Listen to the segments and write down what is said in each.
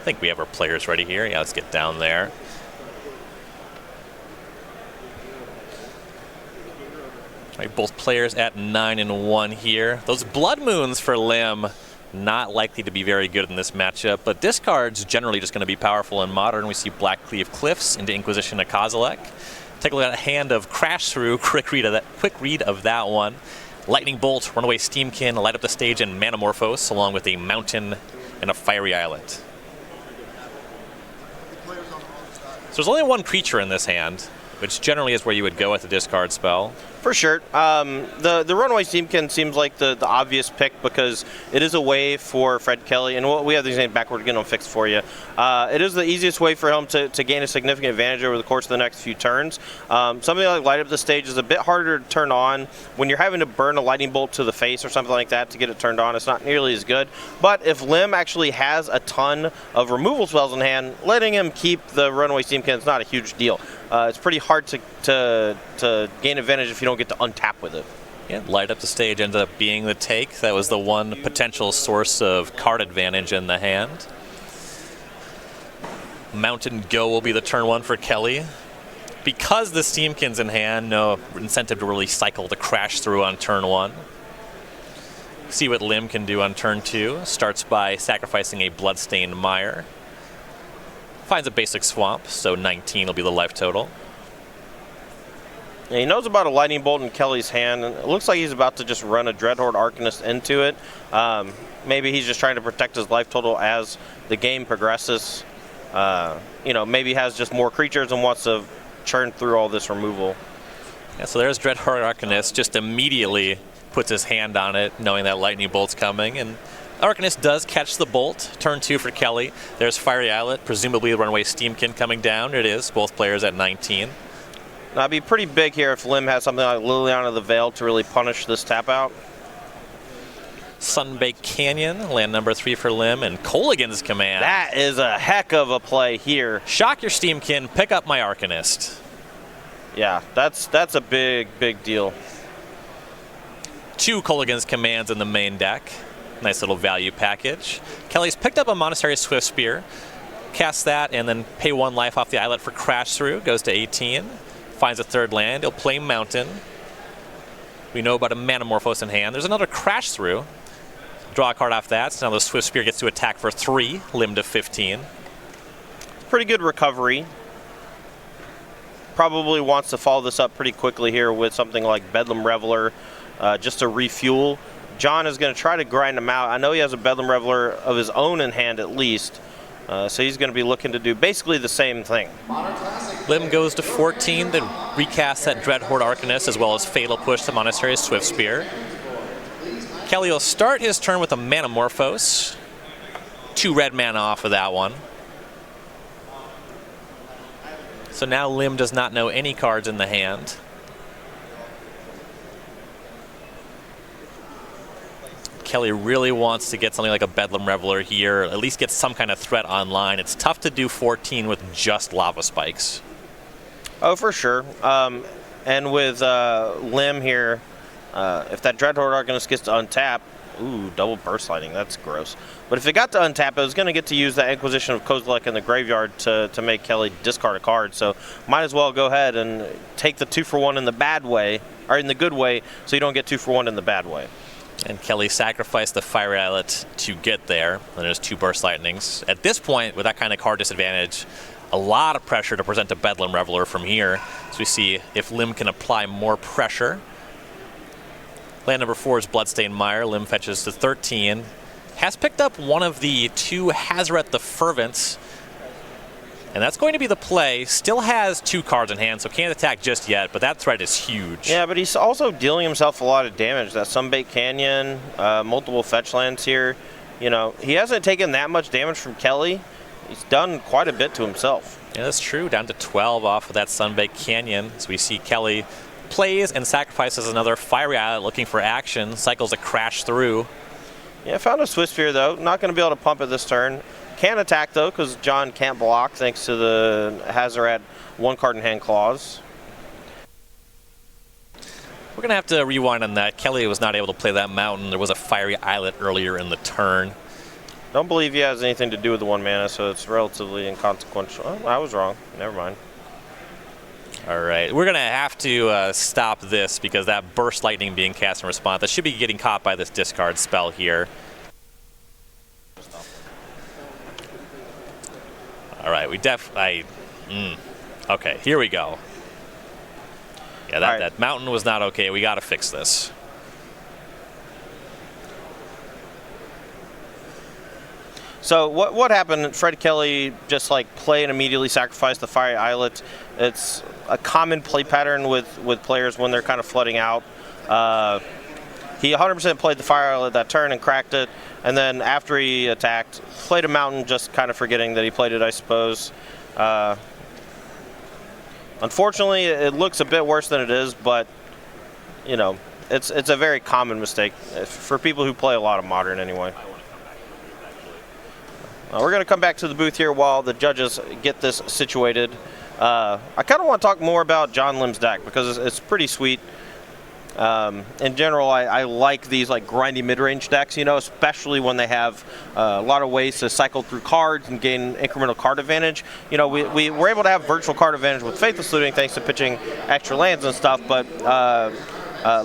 think we have our players ready here. Yeah, let's get down there. All right, both players at 9 and 1 here. Those Blood Moons for Lim, not likely to be very good in this matchup, but discards generally just going to be powerful in Modern. We see Black Cleave Cliffs into Inquisition of Kozilek. Take a look at a hand of Crash Through, quick read of that one. Lightning Bolt, Runaway Steamkin, Light Up the Stage, and Manamorphose, along with a Mountain and a Fiery Islet. So there's only one creature in this hand, which generally is where you would go with the discard spell. For sure. The Runaway Steamkin seems like the obvious pick because it is a way for Fred Kelley, and we have these names backward to get them fixed for you. It is the easiest way for him to gain a significant advantage over the course of the next few turns. Something like Light Up the Stage is a bit harder to turn on. When you're having to burn a lightning bolt to the face or something like that to get it turned on, it's not nearly as good. But if Lim actually has a ton of removal spells in hand, letting him keep the Runaway Steamkin is not a huge deal. It's pretty hard to gain advantage if you don't get to untap with it. Yeah, Light Up the Stage ended up being the take. That was the one potential source of card advantage in the hand. Mountain Go will be the turn 1 for Kelley. Because the Steamkin's in hand, no incentive to really cycle the Crash Through on turn 1. See what Lim can do on turn 2. Starts by sacrificing a Bloodstained Mire. Finds a basic swamp, so 19 will be the life total. Yeah, he knows about a Lightning Bolt in Kelley's hand, and it looks like he's about to just run a Dreadhorde Arcanist into it. Maybe he's just trying to protect his life total as the game progresses. Maybe he has just more creatures and wants to churn through all this removal. Yeah, so there's Dreadhorde Arcanist, just immediately puts his hand on it, knowing that Lightning Bolt's coming, and Arcanist does catch the bolt. Turn 2 for Kelley. There's Fiery Islet, presumably the Runaway Steamkin coming down. It is, both players at 19. Now, it'd be pretty big here if Lim has something like Liliana the Veil to really punish this tap out. Sunbaked Canyon, land number 3 for Lim, and Colligan's Command. That is a heck of a play here. Shock your Steamkin, pick up my Arcanist. Yeah, that's a big deal. 2 Colligan's Commands in the main deck. Nice little value package. Kelley's picked up a Monastery Swift Spear. Cast that and then pay 1 life off the Islet for Crash Through. Goes to 18. Finds a 3rd land. He'll play Mountain. We know about a Manamorphose in hand. There's another Crash Through. Draw a card off that. So now the Swift Spear gets to attack for 3. Lim to 15. Pretty good recovery. Probably wants to follow this up pretty quickly here with something like Bedlam Reveler just to refuel. John is going to try to grind him out. I know he has a Bedlam Reveler of his own in hand at least. So he's going to be looking to do basically the same thing. Lim goes to 14 to recast that Dreadhorde Arcanist as well as Fatal Push to Monastery Swift Spear. Kelley will start his turn with a Manamorphose. 2 red mana off of that one. So now Lim does not know any cards in the hand. Kelley really wants to get something like a Bedlam Reveler here, at least get some kind of threat online. It's tough to do 14 with just Lava Spikes. Oh, for sure. And with Lim here, if that Dreadhorde Arcanist gets to untap, ooh, double Burst Lightning, that's gross. But if it got to untap, it was going to get to use that Inquisition of Kozilek in the graveyard to make Kelley discard a card. So might as well go ahead and take the 2-for-1 in the bad way, or in the good way, so you don't get 2-for-1 in the bad way. And Kelley sacrificed the Fiery Islet to get there. And there's 2 Burst Lightnings. At this point, with that kind of card disadvantage, a lot of pressure to present a Bedlam Reveler from here. So we see if Lim can apply more pressure. Land number 4 is Bloodstained Mire. Lim fetches to 13. Has picked up one of the 2 Hazoret the Fervent. And that's going to be the play. Still has 2 cards in hand, so can't attack just yet, but that threat is huge. Yeah, but he's also dealing himself a lot of damage. That Sunbaked Canyon, multiple fetch lands here. You know, he hasn't taken that much damage from Kelley. He's done quite a bit to himself. Yeah, that's true. Down to 12 off of that Sunbaked Canyon. So we see Kelley plays and sacrifices another Fiery Islet looking for action. Cycles a Crash Through. Yeah, found a Swift Spear, though. Not going to be able to pump it this turn. Can attack, though, because John can't block thanks to the Hazoret 1 card in hand clause. We're going to have to rewind on that. Kelley was not able to play that Mountain. There was a Fiery Islet earlier in the turn. Don't believe he has anything to do with the 1 mana, so it's relatively inconsequential. Oh, I was wrong. Never mind. All right, we're going to have to stop this because that Burst Lightning being cast in response, that should be getting caught by this discard spell here. All right, we okay, here we go. Yeah, that mountain was not okay. We got to fix this. So what happened? Fred Kelley just like played and immediately sacrificed the Fiery Islet. It's a common play pattern with players when they're kind of flooding out. He 100% played the Fire Islet that turn and cracked it, and then after he attacked, played a mountain, just kind of forgetting that he played it, I suppose. Unfortunately, it looks a bit worse than it is, but you know, it's a very common mistake for people who play a lot of Modern anyway. We're going to come back to the booth here while the judges get this situated. I kind of want to talk more about John Lim's deck because it's pretty sweet. In general, I like these like grindy mid-range decks, you know, especially when they have a lot of ways to cycle through cards and gain incremental card advantage. You know, we were able to have virtual card advantage with Faithless Looting thanks to pitching extra lands and stuff, but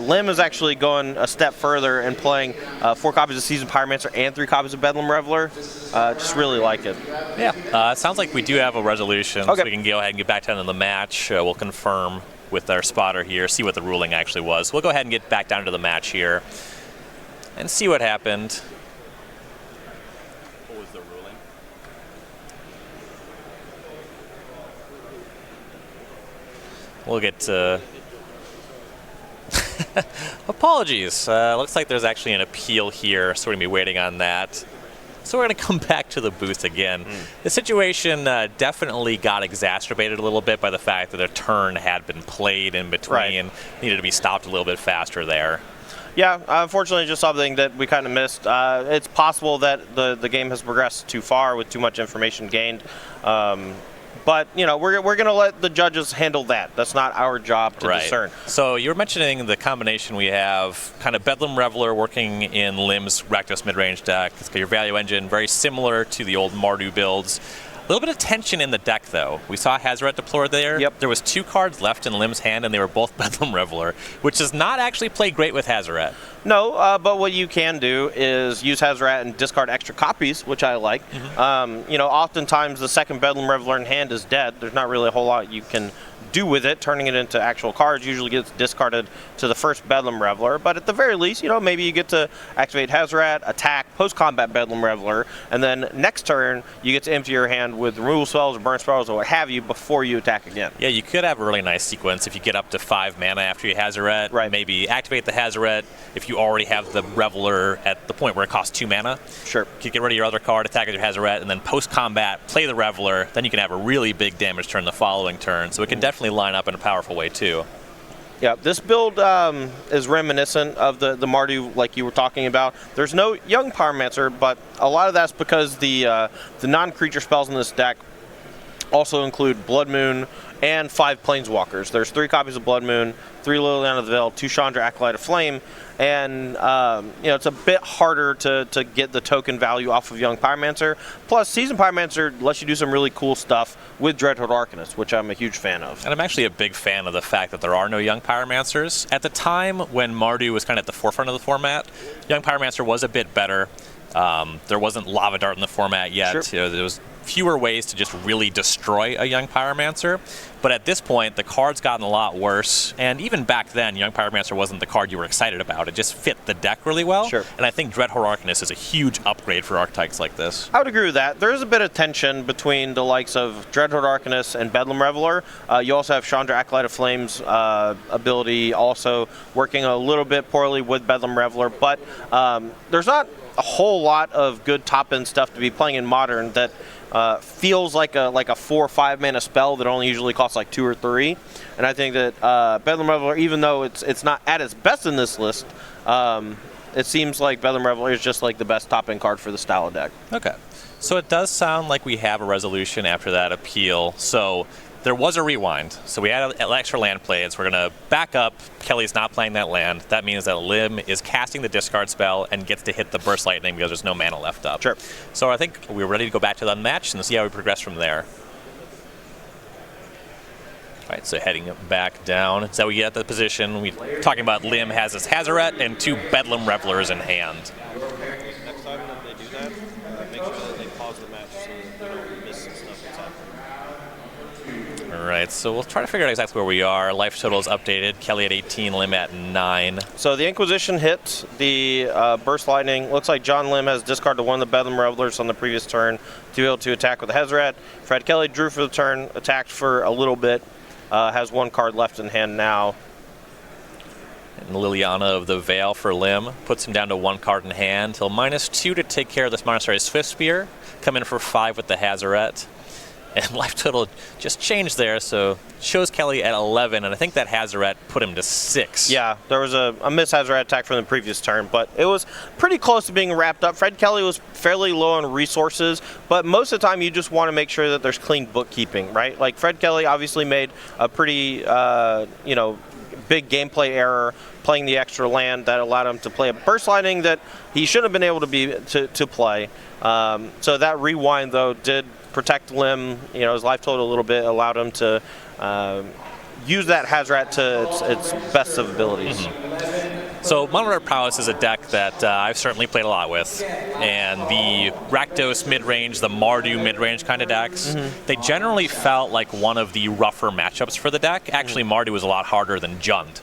Lim is actually going a step further and playing 4 copies of Seasoned Pyromancer and 3 copies of Bedlam Reveler. Just really like it. Yeah, it sounds like we do have a resolution, okay. So we can go ahead and get back down to the match. We'll confirm with our spotter here, see what the ruling actually was. We'll go ahead and get back down to the match here and see what happened. What was the ruling? We'll get to... Apologies. Looks like there's actually an appeal here, so we're going to be waiting on that. So we're going to come back to the booth again. The situation definitely got exacerbated a little bit by the fact that a turn had been played in between. Right. Needed to be stopped a little bit faster there. Yeah, unfortunately, just something that we kind of missed. It's possible that the game has progressed too far with too much information gained. But, you know, we're going to let the judges handle that. That's not our job to discern. So you were mentioning the combination we have, kind of Bedlam Reveler working in Lim's Rakdos mid-range deck. It's got your value engine, very similar to the old Mardu builds. A little bit of tension in the deck, though. We saw Hazoret deployed there. Yep. There was 2 cards left in Lim's hand, and they were both Bedlam Reveler, which does not actually play great with Hazoret. No, but what you can do is use Hazoret and discard extra copies, which I like. You know, oftentimes the second Bedlam Reveler in hand is dead. There's not really a whole lot you can do with it. Turning it into actual cards usually gets discarded to the first Bedlam Reveler, but at the very least, you know, maybe you get to activate Hazoret, attack, post-combat Bedlam Reveler, and then next turn you get to empty your hand with removal spells or burn spells or what have you before you attack again. Yeah, you could have a really nice sequence if you get up to 5 mana after you Hazoret. Right. Maybe activate the Hazoret if you already have the Reveler at the point where it costs 2 mana. Sure. You get rid of your other card, attack with your Hazoret, and then post-combat, play the Reveler. Then you can have a really big damage turn the following turn. So it can definitely line up in a powerful way, too. Yeah, this build is reminiscent of the Mardu like you were talking about. There's no Young Pyromancer, but a lot of that's because the non-creature spells in this deck also include Blood Moon and 5 Planeswalkers. There's 3 copies of Blood Moon, 3 Liliana of the Veil, 2 Chandra Acolyte of Flame, and you know, it's a bit harder to get the token value off of Young Pyromancer. Plus, Seasoned Pyromancer lets you do some really cool stuff with Dreadhorde Arcanist, which I'm a huge fan of. And I'm actually a big fan of the fact that there are no Young Pyromancers. At the time when Mardu was kind of at the forefront of the format, Young Pyromancer was a bit better. There wasn't Lava Dart in the format yet. Sure. You know, there was fewer ways to just really destroy a Young Pyromancer. But at this point, the card's gotten a lot worse. And even back then, Young Pyromancer wasn't the card you were excited about. It just fit the deck really well. Sure. And I think Dreadhorde Arcanist is a huge upgrade for archetypes like this. I would agree with that. There is a bit of tension between the likes of Dreadhorde Arcanist and Bedlam Reveler. You also have Chandra Acolyte of Flame's ability also working a little bit poorly with Bedlam Reveler. But there's not a whole lot of good top-end stuff to be playing in Modern that feels like a 4 or 5 mana spell that only usually costs like 2 or 3. And I think that Bedlam Reveler, even though it's not at its best in this list, it seems like Bedlam Reveler is just like the best top-end card for the style of deck. Okay. So it does sound like we have a resolution after that appeal. So there was a rewind. So we had an extra land plays. We're going to back up. Kelley's not playing that land. That means that Lim is casting the discard spell and gets to hit the Burst Lightning because there's no mana left up. Sure. So I think we're ready to go back to the unmatched and see how we progress from there. All right, so heading back down. So we get the position. We're talking about Lim has his Hazoret and 2 Bedlam Revelers in hand. Next time that they do that, make sure that they pause the match so that we don't miss some stuff that's happening. All right, so we'll try to figure out exactly where we are. Life total is updated. Kelley at 18, Lim at 9. So the Inquisition hit the Burst Lightning. Looks like John Lim has discarded one of the Bedlam Revelers on the previous turn to be able to attack with the Hazoret. Fred Kelley drew for the turn, attacked for a little bit. Has 1 card left in hand now. And Liliana of the Veil for Lim puts him down to 1 card in hand. He'll -2 to take care of this Monastery Swift Spear. Come in for 5 with the Hazoret. And life total just changed there, so shows Kelley at 11, and I think that Hazoret put him to 6. Yeah, there was a miss Hazoret attack from the previous turn, but it was pretty close to being wrapped up. Fred Kelley was fairly low on resources, but most of the time you just want to make sure that there's clean bookkeeping, right? Like Fred Kelley obviously made a pretty, big gameplay error playing the extra land that allowed him to play a Burst Lightning that he shouldn't have been able to play. So that rewind, though, did protect Lim, his life total a little bit, allowed him to use that Hazoret to its best of abilities. Mm-hmm. So Mono Red Prowess is a deck that I've certainly played a lot with, and the Rakdos mid-range, the Mardu mid-range kind of decks, they generally felt like one of the rougher matchups for the deck. Actually, Mardu was a lot harder than Jund.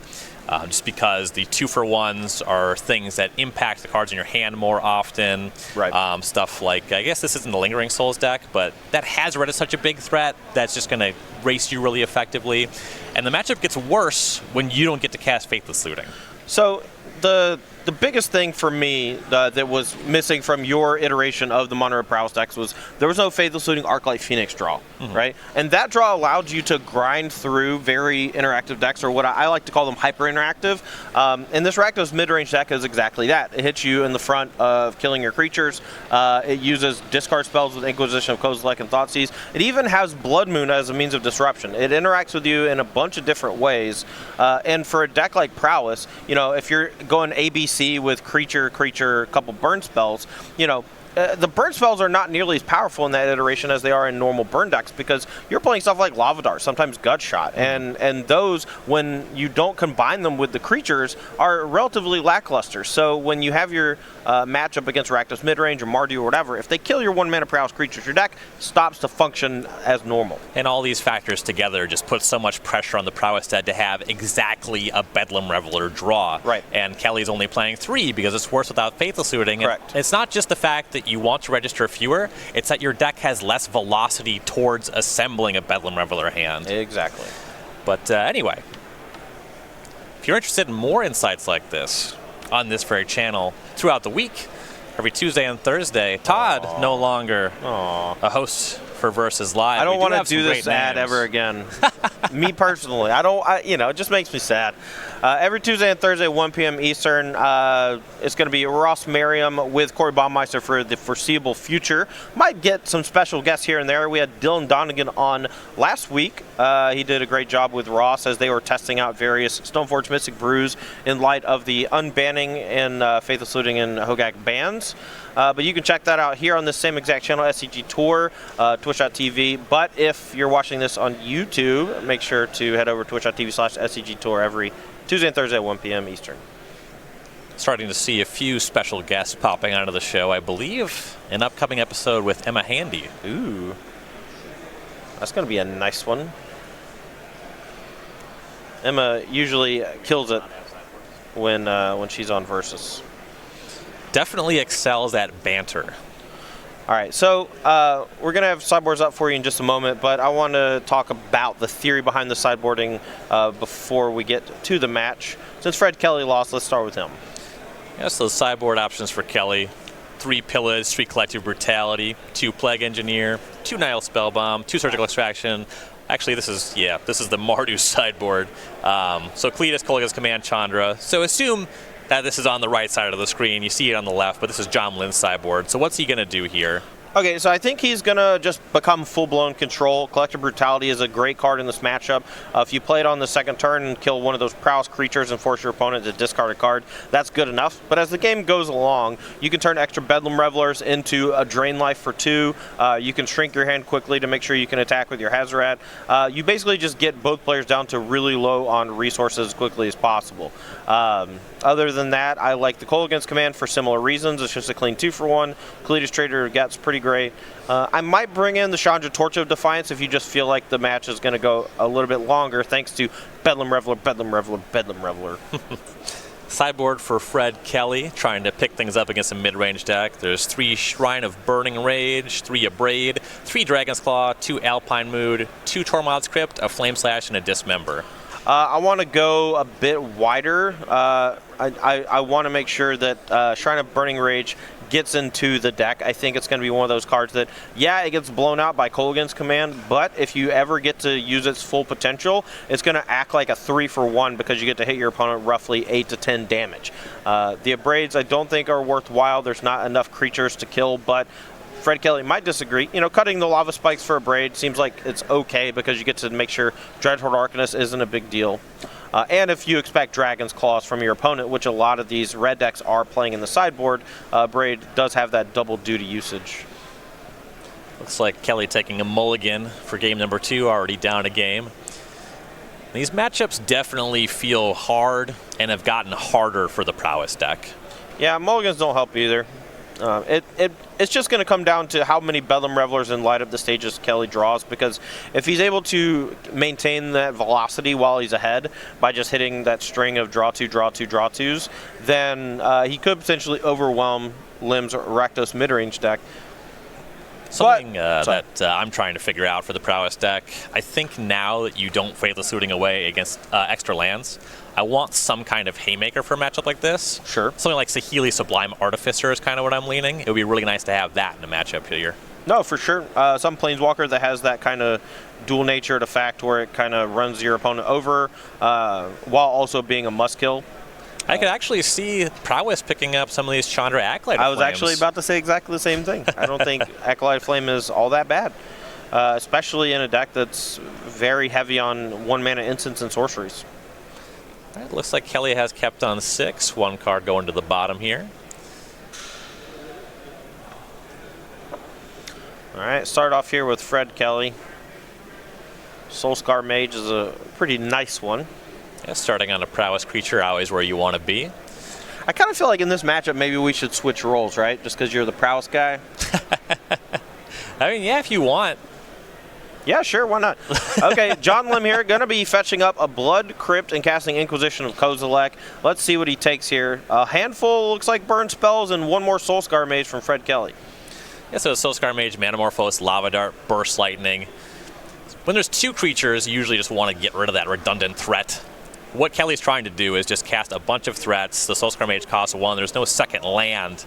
Just because the 2-for-1s are things that impact the cards in your hand more often. Right. Stuff like, I guess this isn't the Lingering Souls deck, but that Hazoret is such a big threat that's just going to race you really effectively. And the matchup gets worse when you don't get to cast Faithless Looting. So the biggest thing for me that was missing from your iteration of the Mono Red Prowess decks was there was no Faithless Looting Arclight Phoenix draw, right? And that draw allowed you to grind through very interactive decks, or what I like to call them hyper-interactive. And this Rakdos mid-range deck is exactly that. It hits you in the front of killing your creatures. It uses discard spells with Inquisition of Kozilek and Thoughtseize. It even has Blood Moon as a means of disruption. It interacts with you in a bunch of different ways. And for a deck like Prowess, if you're going ABC with creature, a couple burn spells, the burn spells are not nearly as powerful in that iteration as they are in normal burn decks because you're playing stuff like Lava Dart, sometimes Gut Shot, and those, when you don't combine them with the creatures, are relatively lackluster. So when you have your matchup against Rakdos midrange or Mardu or whatever, if they kill your 1-mana Prowess creatures, your deck stops to function as normal. And all these factors together just put so much pressure on the Prowess deck to have exactly a Bedlam Reveler draw. Right. And Kelley's only playing 3 because it's worse without Faithless Looting. Correct. And it's not just the fact that you want to register fewer, it's that your deck has less velocity towards assembling a Bedlam Reveler hand. Exactly. But anyway, if you're interested in more insights like this on this very channel throughout the week, every Tuesday and Thursday, Todd no longer a host for Versus Live. I don't want to do this ad ever again. Me personally, it just makes me sad. Every Tuesday and Thursday, 1 p.m. Eastern, it's going to be Ross Merriam with Corey Baumeister for the foreseeable future. Might get some special guests here and there. We had Dylan Donegan on last week. He did a great job with Ross as they were testing out various Stoneforge Mystic Brews in light of the unbanning and Faithless Looting and Hogak bans. But you can check that out here on this same exact channel, SCG Tour, twitch.tv. But if you're watching this on YouTube, make sure to head over to twitch.tv/SCG Tour every Tuesday and Thursday at 1 p.m. Eastern. Starting to see a few special guests popping onto the show. I believe an upcoming episode with Emma Handy. Ooh. That's going to be a nice one. Emma usually kills it when she's on Versus. Definitely excels at banter. All right, so we're going to have sideboards up for you in just a moment, but I want to talk about the theory behind the sideboarding before we get to the match. Since Fred Kelley lost, let's start with him. Yeah, so the sideboard options for Kelley: 3 Pillage, 3 Collective Brutality, 2 Plague Engineer, 2 Nihil Spellbomb, 2 Surgical Extraction. Actually, this is the Mardu sideboard. So Cletus, Kolaga's Command, Chandra. So assume that this is on the right side of the screen. You see it on the left, but this is John Lynn's sideboard. So what's he going to do here? Okay, so I think he's going to just become full-blown control. Collective Brutality is a great card in this matchup. If you play it on the second turn and kill one of those prowess creatures and force your opponent to discard a card, that's good enough. But as the game goes along, you can turn extra Bedlam Revelers into a Drain Life for 2. You can shrink your hand quickly to make sure you can attack with your Hazoret. You basically just get both players down to really low on resources as quickly as possible. Other than that, I like the Kolaghan's Command for similar reasons. It's just a clean 2-for-1. Kalida's Trader gets pretty great. I might bring in the Chandra Torch of Defiance if you just feel like the match is going to go a little bit longer, thanks to Bedlam Reveler, Bedlam Reveler, Bedlam Reveler. Sideboard for Fred Kelley, trying to pick things up against a mid-range deck. There's 3 Shrine of Burning Rage, 3 Abrade, 3 Dragon's Claw, 2 Alpine Mood, 2 Tormod's Crypt, a Flame Slash, and a Dismember. I want to go a bit wider. I want to make sure that Shrine of Burning Rage gets into the deck. I think it's going to be one of those cards that, yeah, it gets blown out by Kolaghan's Command, but if you ever get to use its full potential, it's going to act like a 3-for-1 because you get to hit your opponent roughly 8 to 10 damage. The Abrades I don't think are worthwhile. There's not enough creatures to kill, but Fred Kelley might disagree. You know, cutting the Lava Spikes for a Braid seems like it's okay because you get to make sure Dreadhorde Arcanist isn't a big deal. And if you expect Dragon's Claws from your opponent, which a lot of these red decks are playing in the sideboard, Braid does have that double duty usage. Looks like Kelley taking a mulligan for game number 2, already down a game. These matchups definitely feel hard and have gotten harder for the Prowess deck. Yeah, mulligans don't help either. It's just going to come down to how many Bedlam Revelers and light up the stages Kelley draws, because if he's able to maintain that velocity while he's ahead by just hitting that string of draw 2, draw 2, draw 2s, then he could potentially overwhelm Lim's Rakdos midrange deck. Something that I'm trying to figure out for the Prowess deck, I think now that you don't Faithless Looting away against extra lands, I want some kind of haymaker for a matchup like this. Sure. Something like Saheeli Sublime Artificer is kind of what I'm leaning. It would be really nice to have that in a matchup here. No, for sure. Some Planeswalker that has that kind of dual nature to fact where it kind of runs your opponent over while also being a must kill. I could actually see Prowess picking up some of these Chandra Acolyte I was Flames. actually about to say exactly the same thing. I don't think Acolyte Flame is all that bad, especially in a deck that's very heavy on 1-mana instants and sorceries. All right, looks like Kelley has kept on 6. 1 card going to the bottom here. All right, start off here with Fred Kelley. Soulscar Mage is a pretty nice one. Yeah, starting on a Prowess creature, always where you want to be. I kind of feel like in this matchup maybe we should switch roles, right? Just because you're the Prowess guy. I mean, yeah, if you want. Yeah, sure, why not? Okay, John Lim here, going to be fetching up a Blood Crypt and casting Inquisition of Kozilek. Let's see what he takes here. A handful, looks like burn spells, and 1 more Soulscar Mage from Fred Kelley. Yeah, so Soulscar Mage, Manamorphose, Lava Dart, Burst Lightning. When there's 2 creatures, you usually just want to get rid of that redundant threat. What Kelley's trying to do is just cast a bunch of threats. The Soulscar Mage costs 1. There's no second land.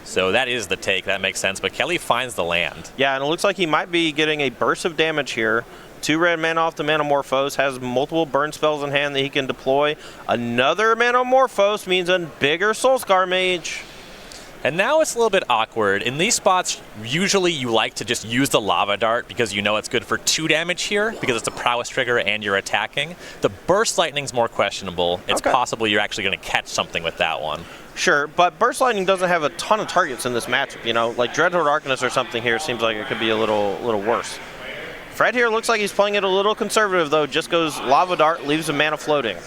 So that is the take. That makes sense. But Kelley finds the land. Yeah, and it looks like he might be getting a burst of damage here. 2 red mana off the Manamorphose. Has multiple burn spells in hand that he can deploy. Another Manamorphose means a bigger Soulscar Mage. And now it's a little bit awkward. In these spots, usually you like to just use the Lava Dart because you know it's good for 2 damage here because it's a Prowess trigger and you're attacking. The Burst Lightning's more questionable. It's possible you're actually going to catch something with that one. Sure, but Burst Lightning doesn't have a ton of targets in this matchup, you know? Like Dreadhorde Arcanist or something here seems like it could be a little worse. Fred here looks like he's playing it a little conservative, though. Just goes Lava Dart, leaves a mana floating.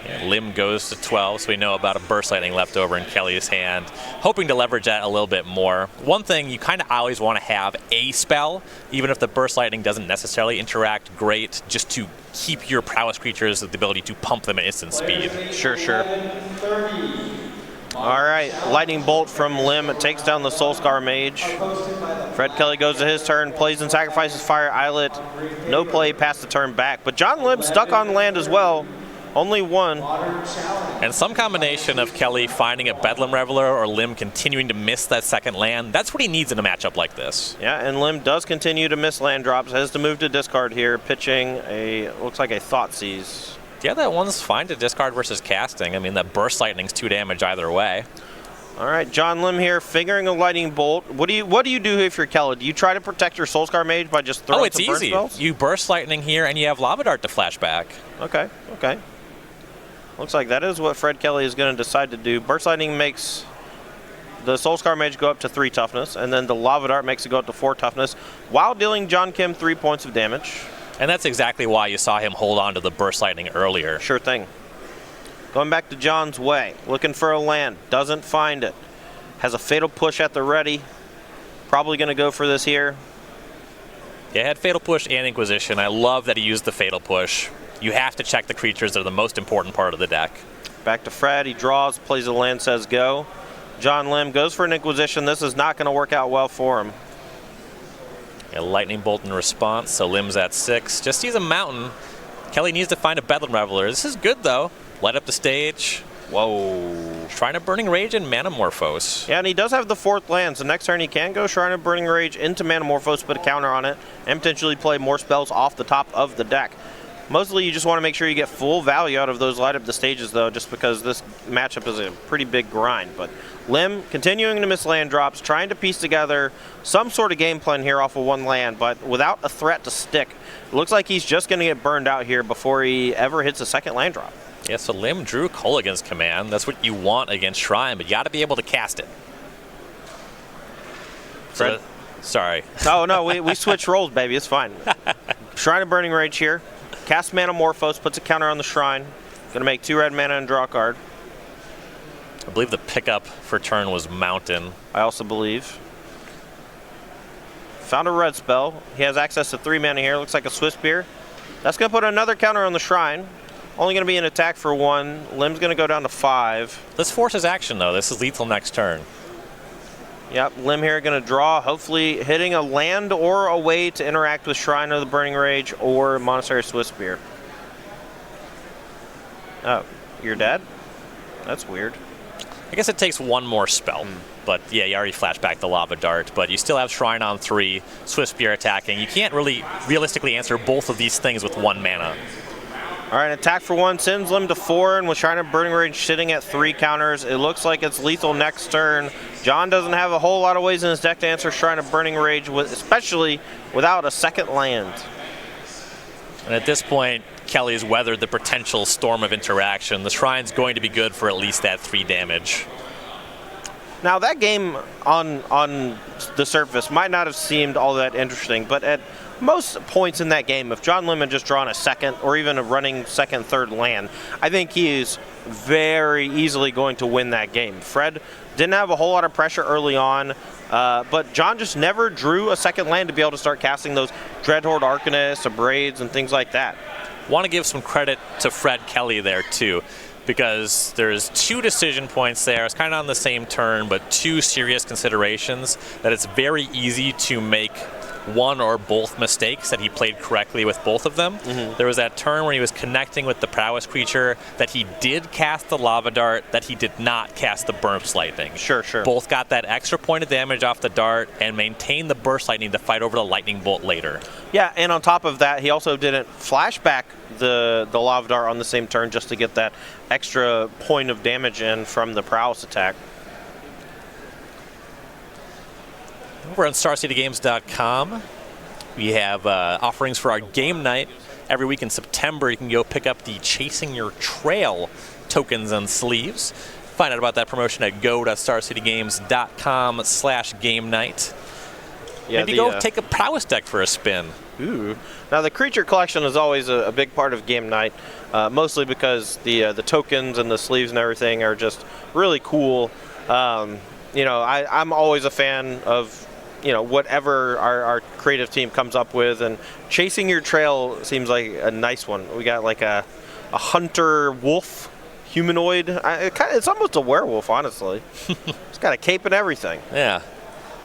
Yeah, Lim goes to 12, so we know about a Burst Lightning left over in Kelley's hand. Hoping to leverage that a little bit more. One thing, you kind of always want to have a spell, even if the Burst Lightning doesn't necessarily interact great, just to keep your Prowess creatures with the ability to pump them at instant speed. Sure. All right, Lightning Bolt from Lim. It takes down the Soulscar Mage. Fred Kelley goes to his turn, plays and sacrifices Fire Islet. No play past the turn back, but John Lim stuck on land as well. Only 1. And some combination of Kelley finding a Bedlam Reveler or Lim continuing to miss that second land, that's what he needs in a matchup like this. Yeah, and Lim does continue to miss land drops, has to move to discard here, pitching looks like a Thoughtseize. Yeah, that one's fine to discard versus casting. I mean, that Burst Lightning's 2 damage either way. All right, John Lim here, figuring a lightning bolt. What do you do if you're Kelley? Do you try to protect your Soulscar Mage by just throwing some burst spells? Easy. You burst lightning here, and you have Lava Dart to flash back. Okay. Looks like that is what Fred Kelley is going to decide to do. Burst lightning makes the Soulscar Mage go up to 3 toughness, and then the Lava Dart makes it go up to 4 toughness, while dealing John Kim 3 points of damage. And that's exactly why you saw him hold on to the burst lightning earlier. Sure thing. Going back to John's way, looking for a land, doesn't find it. Has a Fatal Push at the ready. Probably going to go for this here. Yeah, had Fatal Push and Inquisition. I love that he used the Fatal Push. You have to check the creatures that are the most important part of the deck. Back to Fred, he draws, plays a land, says go. John Lim goes for an Inquisition. This is not going to work out well for him. A Lightning Bolt in response, so Lim's at 6. Just sees a mountain. Kelley needs to find a Bedlam Reveler. This is good, though. Light up the stage. Whoa. Shrine of Burning Rage and Manamorphose. Yeah, and he does have the 4th land, so next turn he can go Shrine of Burning Rage into Manamorphose, put a counter on it, and potentially play more spells off the top of the deck. Mostly you just want to make sure you get full value out of those light up the stages, though, just because this matchup is a pretty big grind. But Lim continuing to miss land drops, trying to piece together some sort of game plan here off of 1 land, but without a threat to stick. It looks like he's just going to get burned out here before he ever hits a 2nd land drop. Yeah, so Lim drew Kolaghan's Command. That's what you want against Shrine, but you got to be able to cast it. Fred? Sorry. Oh, no, we switched roles, baby. It's fine. Shrine of Burning Rage here. Cast Manamorphose, puts a counter on the Shrine. Going to make 2 red mana and draw a card. I believe the pickup for turn was Mountain. I also believe. Found a red spell. He has access to 3 mana here. Looks like a Swift Spear. That's going to put another counter on the Shrine. Only going to be an attack for 1. Lim's going to go down to 5. This forces action, though. This is lethal next turn. Yep, Lim here going to draw, hopefully hitting a land or a way to interact with Shrine of the Burning Rage or Monastery Swift Spear. Oh, you're dead? That's weird. I guess it takes 1 more spell. But yeah, you already flashed back the Lava Dart, but you still have Shrine on 3, Swift Spear attacking. You can't really realistically answer both of these things with 1 mana. All right, attack for 1, sends Lim to 4, and with Shrine of Burning Rage sitting at 3 counters, it looks like it's lethal next turn. John doesn't have a whole lot of ways in his deck to answer Shrine of Burning Rage, especially without a 2nd land. And at this point, Kelley's weathered the potential storm of interaction. The Shrine's going to be good for at least that 3 damage. Now, that game on the surface might not have seemed all that interesting, but at most points in that game, if John Lim had just drawn a 2nd or even a running 2nd, 3rd land, I think he is very easily going to win that game. Fred didn't have a whole lot of pressure early on, but John just never drew a 2nd land to be able to start casting those Dreadhorde Arcanists, Abrades, and things like that. Want to give some credit to Fred Kelley there, too, because there's 2 decision points there. It's kind of on the same turn, but 2 serious considerations that it's very easy to make one or both mistakes, that he played correctly with both of them. There was that turn where he was connecting with the prowess creature, that he did cast the Lava Dart, that he did not cast the Burst Lightning. Sure. Both got that extra point of damage off the Dart and maintained the Burst Lightning to fight over the Lightning Bolt later. Yeah, and on top of that, he also didn't flash back the Lava Dart on the same turn just to get that extra point of damage in from the prowess attack. Over on StarCityGames.com, we have offerings for our game night. Every week in September, you can go pick up the Chasing Your Trail tokens and sleeves. Find out about that promotion at go.starcitygames.com/game night. Yeah, maybe go take a prowess deck for a spin. Ooh. Now, the creature collection is always a big part of game night, mostly because the tokens and the sleeves and everything are just really cool. I'm always a fan of whatever our creative team comes up with, and Chasing Your Trail seems like a nice one. We got like a hunter wolf humanoid. It's almost a werewolf, honestly. It's got a cape and everything. Yeah,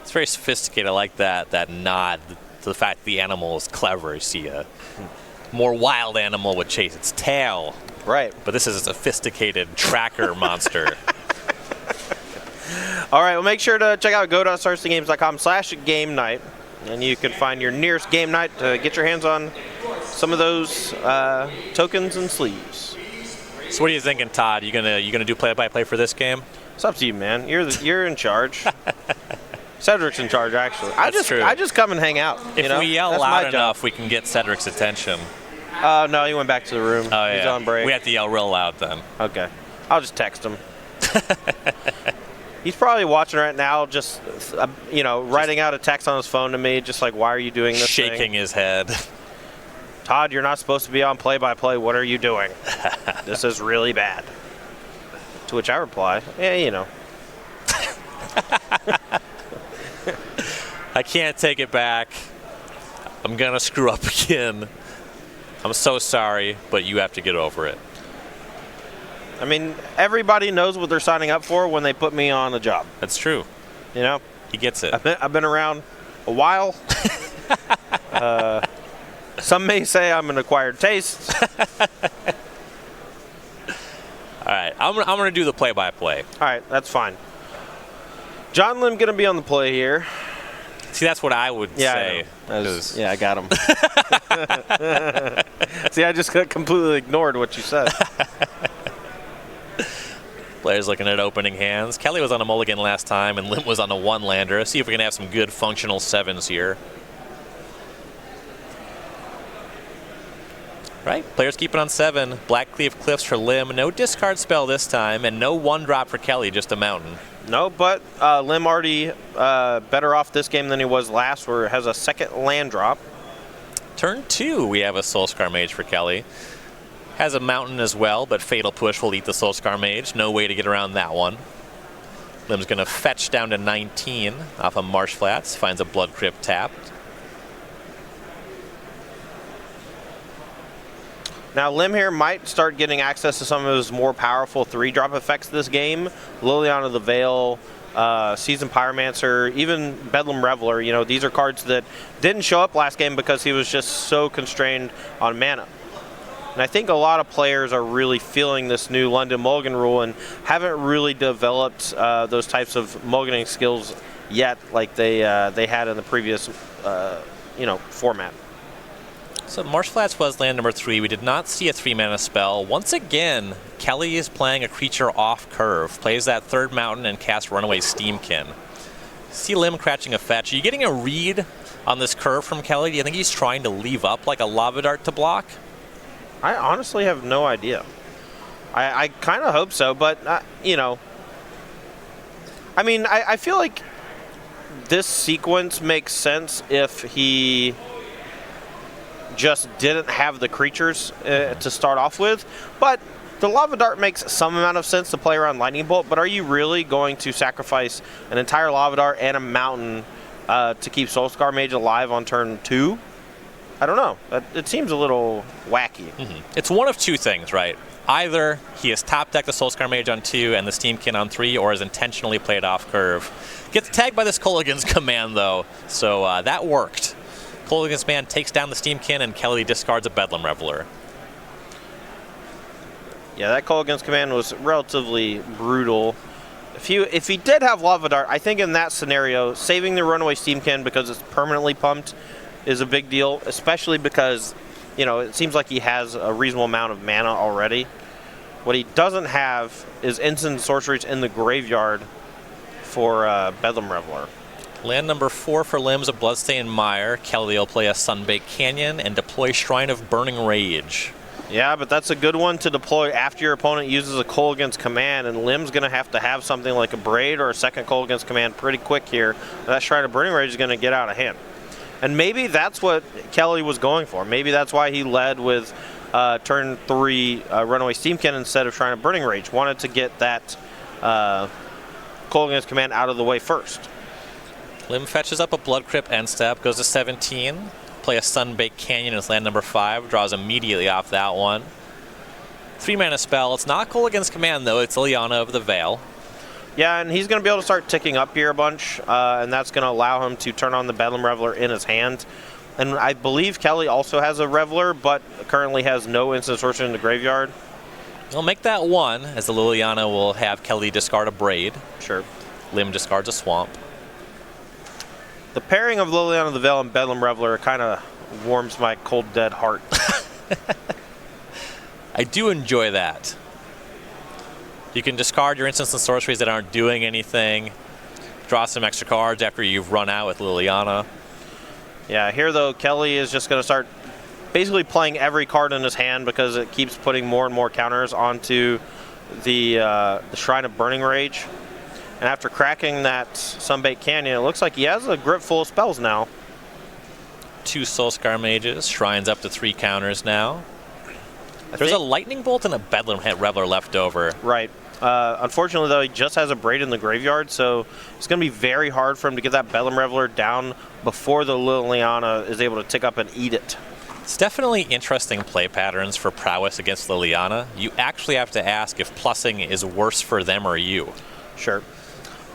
it's very sophisticated. I like that nod to the fact the animal is clever. You see a more wild animal would chase its tail. Right. But this is a sophisticated tracker monster. All right, well, make sure to check out go.starcitygames.com/game night, and you can find your nearest game night to get your hands on some of those tokens and sleeves. So what are you thinking, Todd? You gonna do play-by-play for this game? It's up to you, man. You're in charge. Cedric's in charge, actually. True. I just come and hang out. If we yell loud enough, we can get Cedric's attention. No, he went back to the room. Oh, yeah. He's on break. We have to yell real loud then. Okay. I'll just text him. He's probably watching right now, just, writing out a text on his phone to me, just like, why are you doing this Shaking thing? his head. Todd, you're not supposed to be on play-by-play. What are you doing? This is really bad. To which I reply, yeah, I can't take it back. I'm going to screw up again. I'm so sorry, but you have to get over it. I mean, everybody knows what they're signing up for when they put me on a job. That's true. He gets it. I've been around a while. Some may say I'm an acquired taste. All right, I'm going to do the play-by-play. All right, that's fine. John Lim going to be on the play here. See, that's what I would say. I got him. See, I just completely ignored what you said. Players looking at opening hands. Kelley was on a mulligan last time, and Lim was on a one-lander. See if we can have some good functional sevens here. Right, players keep it on 7. Blackcleave Cliffs for Lim. No discard spell this time, and no 1-drop for Kelley, just a mountain. No, but Lim already better off this game than he was last, where it has a second land drop. Turn 2, we have a Soulscar Mage for Kelley. Has a mountain as well, but Fatal Push will eat the Soulscar Mage. No way to get around that one. Lim's going to fetch down to 19 off of Marsh Flats. Finds a Blood Crypt tapped. Now, Lim here might start getting access to some of his more powerful 3-drop effects this game. Liliana the Veil, Seasoned Pyromancer, even Bedlam Reveler. These are cards that didn't show up last game because he was just so constrained on mana. And I think a lot of players are really feeling this new London Mulligan rule and haven't really developed those types of mulliganing skills yet like they had in the previous format. So Marsh Flats was land number 3. We did not see a 3-mana spell. Once again, Kelley is playing a creature off curve. Plays that 3rd mountain and casts Runaway Steamkin. See Lim crouching a fetch. Are you getting a read on this curve from Kelley? Do you think he's trying to leave up like a Lava Dart to block? I honestly have no idea. I kind of hope so, but, I mean, I feel like this sequence makes sense if he just didn't have the creatures to start off with, but the Lava Dart makes some amount of sense to play around Lightning Bolt, but are you really going to sacrifice an entire Lava Dart and a mountain to keep Soulscar Mage alive on turn 2? I don't know. It seems a little wacky. It's one of two things, right? Either he has top decked the Soulscar Mage on 2 and the Steamkin on 3, or has intentionally played off curve. Gets tagged by this Kolaghan's Command, though, so that worked. Kolaghan's Command takes down the Steamkin, and Kelley discards a Bedlam Reveler. Yeah, that Kolaghan's Command was relatively brutal. If he did have Lava Dart, I think in that scenario, saving the Runaway Steamkin because it's permanently pumped is a big deal, especially because, it seems like he has a reasonable amount of mana already. What he doesn't have is instant sorceries in the graveyard for Bedlam Reveler. Land number 4 for Lim's a Bloodstained Mire. Kelley will play a Sunbaked Canyon and deploy Shrine of Burning Rage. Yeah, but that's a good one to deploy after your opponent uses a Kolaghan's Command, and Lim's going to have something like a Braid or a second Kolaghan's Command pretty quick here. That Shrine of Burning Rage is going to get out of hand. And maybe that's what Kelley was going for. Maybe that's why he led with turn 3 Runaway Steamkin instead of Shrine of Burning Rage. Wanted to get that Kolaghan's Command out of the way first. Lim fetches up a Blood Crypt end step, goes to 17. Play a Sunbaked Canyon as land number 5, draws immediately off that one. 3-mana spell. It's not Kolaghan's Command, though. It's Liliana of the Veil. Yeah, and he's going to be able to start ticking up here a bunch, and that's going to allow him to turn on the Bedlam Reveler in his hand. And I believe Kelley also has a Reveler, but currently has no instant sorcery in the graveyard. We'll make that 1, as the Liliana will have Kelley discard a Braid. Sure. Lim discards a Swamp. The pairing of Liliana of the Veil and Bedlam Reveler kind of warms my cold, dead heart. I do enjoy that. You can discard your instants and sorceries that aren't doing anything. Draw some extra cards after you've run out with Liliana. Yeah, here though, Kelley is just going to start basically playing every card in his hand because it keeps putting more and more counters onto the Shrine of Burning Rage. And after cracking that Sunbait Canyon, it looks like he has a grip full of spells now. 2 Soulscar Mages, Shrines up to 3 counters now. There's a Lightning Bolt and a Bedlam Reveler left over. Right. Unfortunately, though, he just has a Braid in the graveyard, so it's going to be very hard for him to get that Bedlam Reveler down before the Liliana is able to tick up and eat it. It's definitely interesting play patterns for prowess against Liliana. You actually have to ask if plussing is worse for them or you. Sure.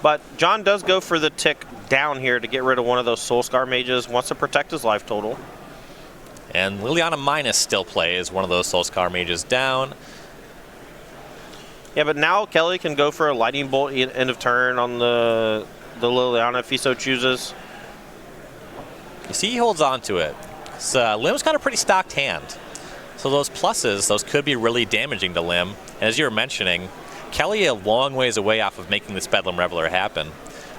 But John does go for the tick down here to get rid of one of those Soulscar Mages, wants to protect his life total. And Liliana Minus still plays one of those Soulscar Mages down. Yeah, but now Kelley can go for a Lightning Bolt end of turn on the Liliana if he so chooses. You see he holds on to it. So, Lim's got a pretty stocked hand. So those pluses, those could be really damaging to Lim. And as you were mentioning, Kelley a long ways away off of making this Bedlam Reveler happen.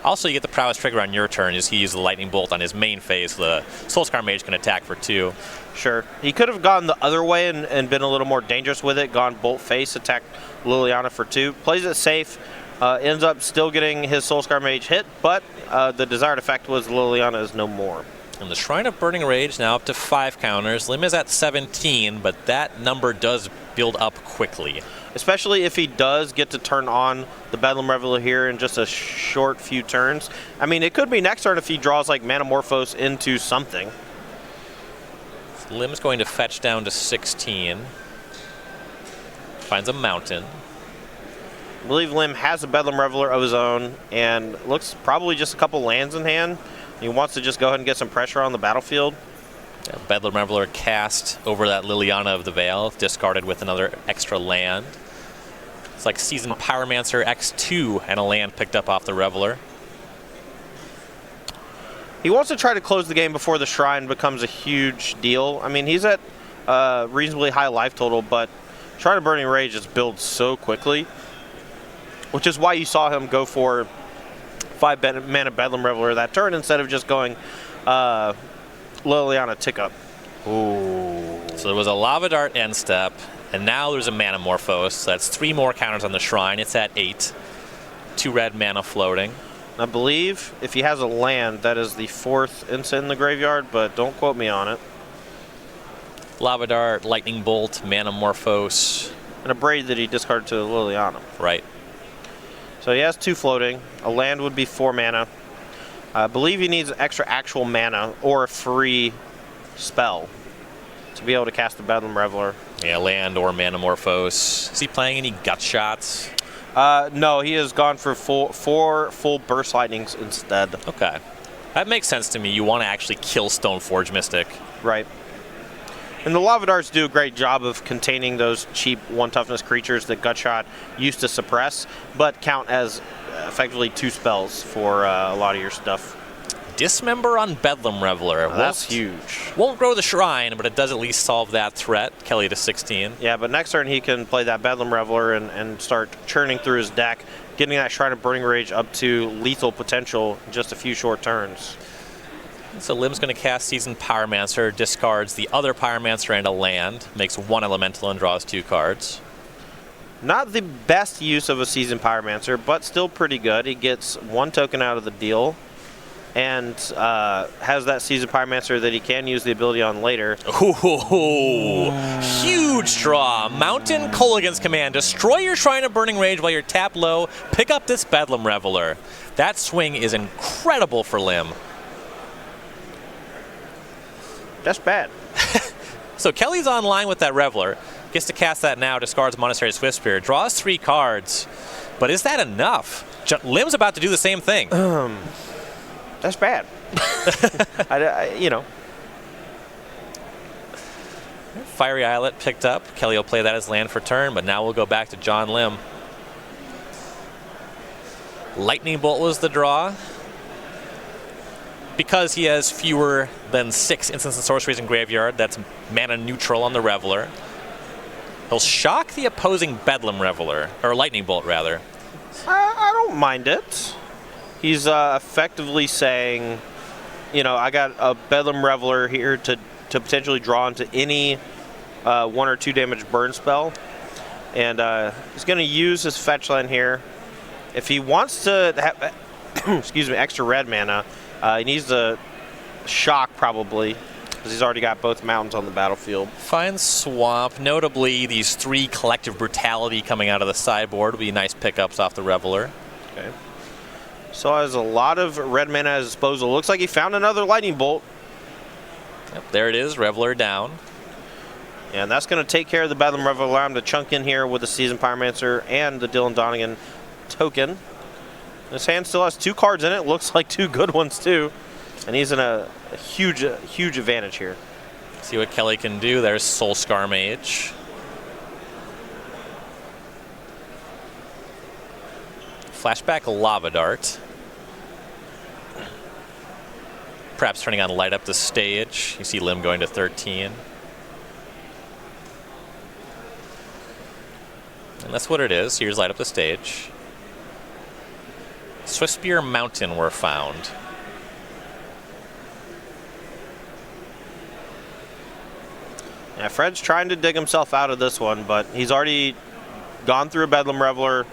Also, you get the prowess trigger on your turn as he uses the Lightning Bolt on his main phase. The Soulscar Mage can attack for 2. Sure. He could have gone the other way and been a little more dangerous with it, gone Bolt Face, attacked Liliana for 2. Plays it safe, ends up still getting his Soulscar Mage hit, but the desired effect was Liliana is no more. And the Shrine of Burning Rage now up to 5 counters. Lim is at 17, but that number does build up quickly. Especially if he does get to turn on the Bedlam Reveler here in just a short few turns. I mean, it could be next turn if he draws like Manamorphose into something. Lim's going to fetch down to 16. Finds a mountain. I believe Lim has a Bedlam Reveler of his own and looks probably just a couple lands in hand. He wants to just go ahead and get some pressure on the battlefield. Yeah, Bedlam Reveler cast over that Liliana of the Veil, discarded with another extra land. It's like Seasoned Pyromancer X2 and a land picked up off the Reveler. He wants to try to close the game before the Shrine becomes a huge deal. I mean, he's at reasonably high life total, but Shrine of Burning Rage just builds so quickly, which is why you saw him go for 5 mana Bedlam Reveler that turn instead of just going Liliana tick up. Ooh. So there was a Lava Dart end step, and now there's a Manamorphose. So that's 3 more counters on the Shrine. It's at 8. 2 red mana floating. I believe if he has a land, that is the 4th instant in the graveyard, but don't quote me on it. Lava Dart, Lightning Bolt, Manamorphose. And a Braid that he discarded to Liliana. Right. So he has 2 floating. A land would be 4 mana. I believe he needs extra actual mana or a free spell to be able to cast the Bedlam Reveler. Yeah, land or Manamorphose. Is he playing any gut shots? No, he has gone for 4 full Burst Lightnings instead. Okay. That makes sense to me. You want to actually kill Stoneforge Mystic. Right. And the Lava Darts do a great job of containing those cheap 1 toughness creatures that Gutshot used to suppress, but count as effectively 2 spells for a lot of your stuff. Dismember on Bedlam Reveler. That's huge. Won't grow the Shrine, but it does at least solve that threat. Kelley to 16. Yeah, but next turn he can play that Bedlam Reveler and start churning through his deck, getting that Shrine of Burning Rage up to lethal potential in just a few short turns. So Lim's going to cast Seasoned Pyromancer, discards the other Pyromancer and a land, makes 1 elemental and draws 2 cards. Not the best use of a Seasoned Pyromancer, but still pretty good. He gets 1 token out of the deal and has that Seasoned Pyromancer that he can use the ability on later. Ooh, huge draw. Mountain Kolaghan's Command. Destroy your Shrine of Burning Rage while you're tapped low. Pick up this Bedlam Reveler. That swing is incredible for Lim. That's bad. So Kelley's online with that Reveler. Gets to cast that now, discards Monastery Swiftspear, draws 3 cards. But is that enough? Lim's about to do the same thing. That's bad. You know. Fiery Islet picked up. Kelley will play that as land for turn, but now we'll go back to John Lim. Lightning Bolt was the draw. Because he has fewer than 6 instants and sorceries in graveyard, that's mana neutral on the Reveler. He'll shock the opposing Bedlam Reveler, or Lightning Bolt rather. I don't mind it. He's effectively saying, you know, I got a Bedlam Reveler here to potentially draw into any 1 or 2 damage burn spell. And he's going to use his fetch land here. If he wants to have excuse me, extra red mana, he needs to shock probably, because he's already got both mountains on the battlefield. Fine swamp. Notably, these 3 Collective Brutality coming out of the sideboard will be nice pickups off the Reveler. Okay. So has a lot of red mana at his disposal. Looks like he found another Lightning Bolt. Yep, there it is, Reveler down. And that's going to take care of the Bedlam Reveler. Allow him to chunk in here with the Seasoned Pyromancer and the Dylan Donegan token. His hand still has 2 cards in it. Looks like 2 good ones too. And he's in a huge advantage here. See what Kelley can do. There's Soulscar Mage. Flashback Lava Dart. Perhaps turning on Light Up the Stage. You see Lim going to 13. And that's what it is. Here's Light Up the Stage. Swiftspear Mountain were found. Yeah, Fred's trying to dig himself out of this one, but he's already gone through a Bedlam Reveler.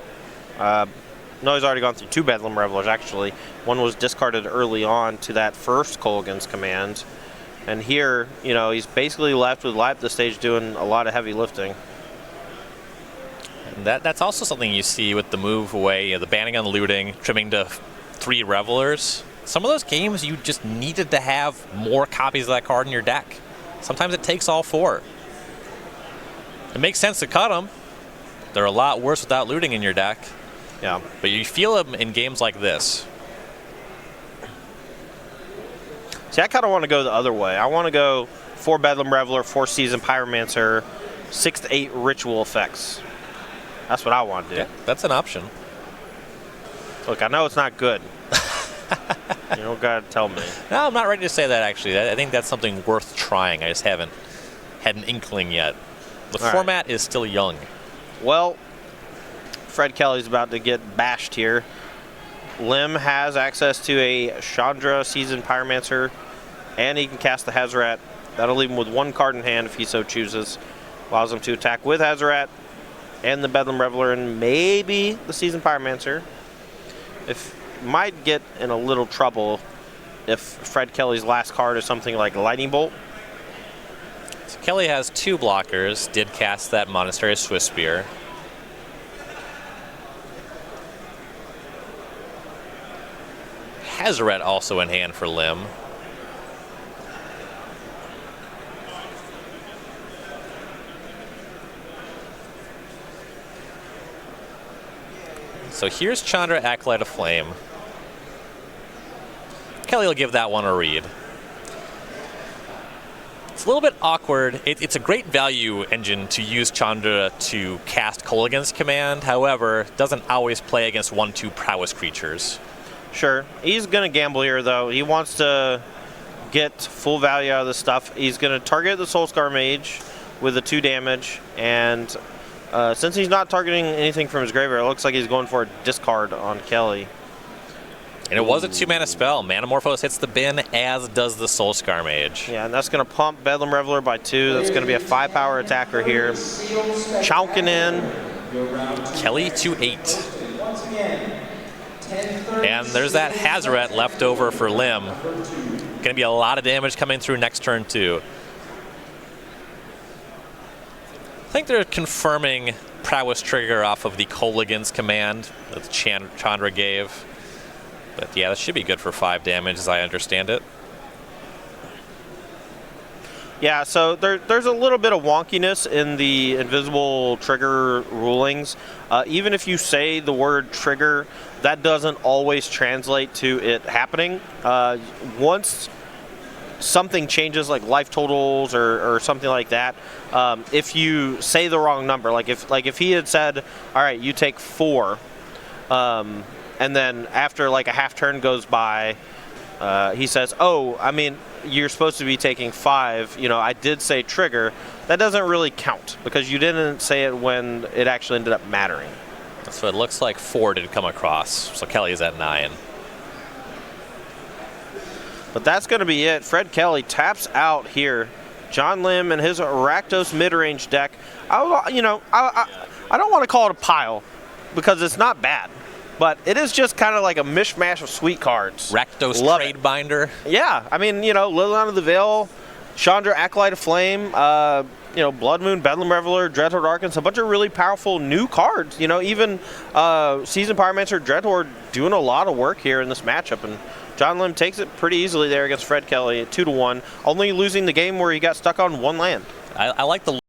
No, he's already gone through 2 Bedlam Revelers, actually. One was discarded early on to that first Kolaghan's command. And here, you know, he's basically left with Light Up the Stage doing a lot of heavy lifting. And that's also something you see with the move away, you know, the banning on looting, trimming to 3 Revelers. Some of those games you just needed to have more copies of that card in your deck. Sometimes it takes all 4. It makes sense to cut them. They're a lot worse without looting in your deck. Yeah. But you feel them in games like this. See, I kind of want to go the other way. I want to go 4 Bedlam Reveler, 4 Seasoned Pyromancer, 6 to 8 Ritual effects. That's what I want to do. Yeah, that's an option. Look, I know it's not good. You don't got to tell me. No, I'm not ready to say that, actually. I think that's something worth trying. I just haven't had an inkling yet. The format is still young. Well, Fred Kelley's about to get bashed here. Lim has access to a Chandra Seasoned Pyromancer, and he can cast the Hazoret. That'll leave him with 1 card in hand if he so chooses. Allows him to attack with Hazoret and the Bedlam Reveler and maybe the Seasoned Pyromancer. Might get in a little trouble if Fred Kelley's last card is something like Lightning Bolt. So Kelley has 2 blockers, did cast that Monastery of Swiftspear. Hazoret also in hand for Lim. So here's Chandra, Acolyte of Flame. Kelley will give that one a read. It's a little bit awkward. It's a great value engine to use Chandra to cast Kolaghan's command. However, doesn't always play against 1/2 prowess creatures. Sure. He's going to gamble here, though. He wants to get full value out of this stuff. He's going to target the Soulscar Mage with the 2 damage, and since he's not targeting anything from his graveyard, it looks like he's going for a discard on Kelley. And it was a 2-mana spell. Manamorphose hits the bin, as does the Soulscar Mage. Yeah, and that's going to pump Bedlam Reveler by 2. That's going to be a 5-power attacker here. Chowking in. Kelley to 8. And there's that Hazoret left over for Lim. Going to be a lot of damage coming through next turn, too. I think they're confirming Prowess trigger off of the Kolaghan's command that Chandra gave. But yeah, that should be good for 5 damage as I understand it. Yeah, so there's a little bit of wonkiness in the invisible trigger rulings. Even if you say the word trigger, that doesn't always translate to it happening. Once something changes, like life totals or something like that, if you say the wrong number, like if he had said, all right, you take 4, and then after like a half turn goes by, he says, oh, I mean, you're supposed to be taking 5. You know, I did say trigger. That doesn't really count because you didn't say it when it actually ended up mattering. So it looks like 4 did come across. So Kelley is at 9. But that's going to be it. Fred Kelley taps out here. John Lim and his Rakdos mid-range deck. I don't want to call it a pile because it's not bad, but it is just kind of like a mishmash of sweet cards. Rakdos Love trade it. binder. Yeah, I mean, Liliana of the Veil, Chandra Acolyte of Flame, Blood Moon, Bedlam Reveler, Dreadhorde Archons, a bunch of really powerful new cards. Even Seasoned Pyromancer, Dreadhorde doing a lot of work here in this matchup, and John Lim takes it pretty easily there against Fred Kelley at 2-1, only losing the game where he got stuck on 1 land. I like the